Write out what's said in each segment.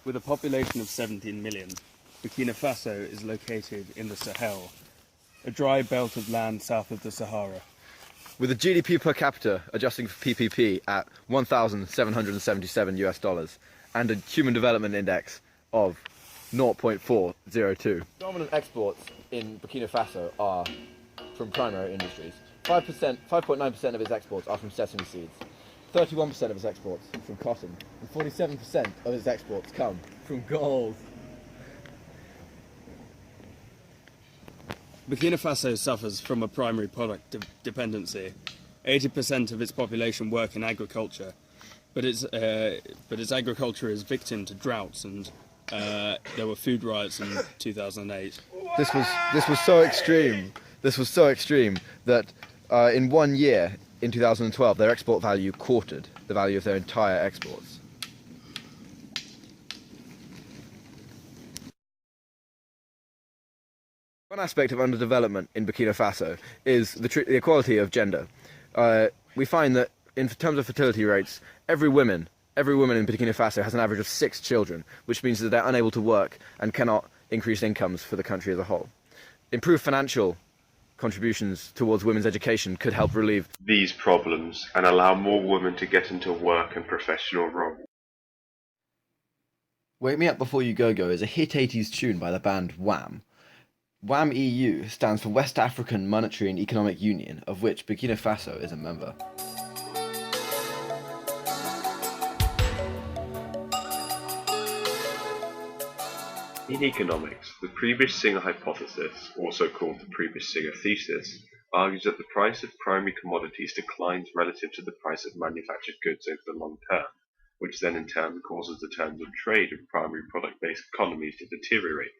With a population of 17 million, Burkina Faso is located in the Sahel, a dry belt of land south of the Sahara. With a GDP per capita adjusting for PPP at $1,777 and a Human Development Index of 0.402. Dominant exports in Burkina Faso are from primary industries. 5.9% of its exports are from sesame seeds. 31% of its exports from cotton, and 47% of its exports come from gold. Burkina Faso suffers from a primary product dependency. 80% of its population work in agriculture, but its agriculture is victim to droughts, and there were food riots in 2008. This was so extreme. This was so extreme that in 1 year, in 2012, their export value quartered the value of their entire exports. One aspect of underdevelopment in Burkina Faso is the equality of gender. We find that in terms of fertility rates, every woman in Burkina Faso has an average of 6 children, which means that they're unable to work and cannot increase incomes for the country as a whole. Improved financial contributions towards women's education could help relieve these problems and allow more women to get into work and professional roles. Wake Me Up Before You Go Go is a hit 80s tune by the band Wham. Wham EU stands for West African Monetary and Economic Union, of which Burkina Faso is a member. In economics, the Prebisch-Singer hypothesis, also called the Prebisch-Singer thesis, argues that the price of primary commodities declines relative to the price of manufactured goods over the long term, which then in turn causes the terms of trade of primary product-based economies to deteriorate.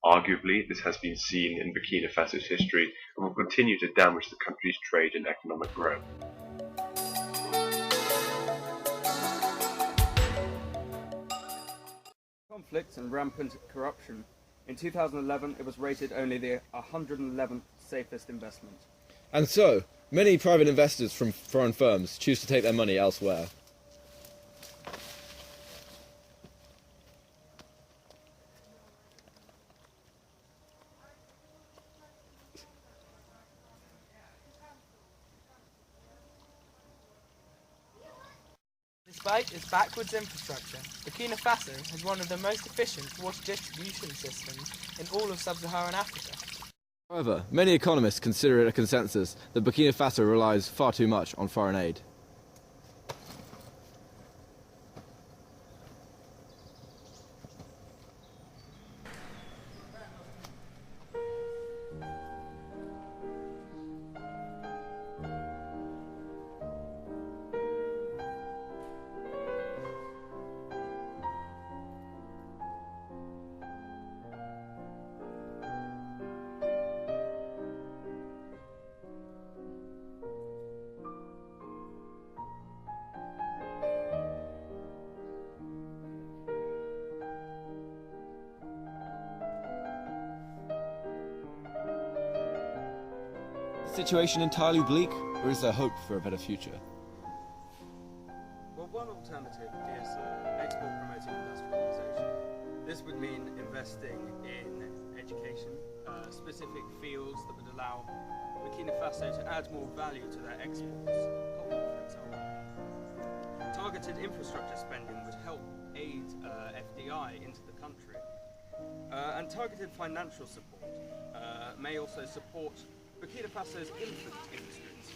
Arguably, this has been seen in Burkina Faso's history and will continue to damage the country's trade and economic growth. Conflict and rampant corruption. In 2011, it was rated only the 111th safest investment. And so, many private investors from foreign firms choose to take their money elsewhere. Despite its backwards infrastructure, Burkina Faso has one of the most efficient water distribution systems in all of sub-Saharan Africa. However, many economists consider it a consensus that Burkina Faso relies far too much on foreign aid. Is the situation entirely bleak, or is there hope for a better future? Well, one alternative is export promoting industrialization. This would mean investing in education, specific fields that would allow Burkina Faso to add more value to their exports, copper for example. Targeted infrastructure spending would help aid FDI into the country. And targeted financial support may also support Burkina Faso's infant industries.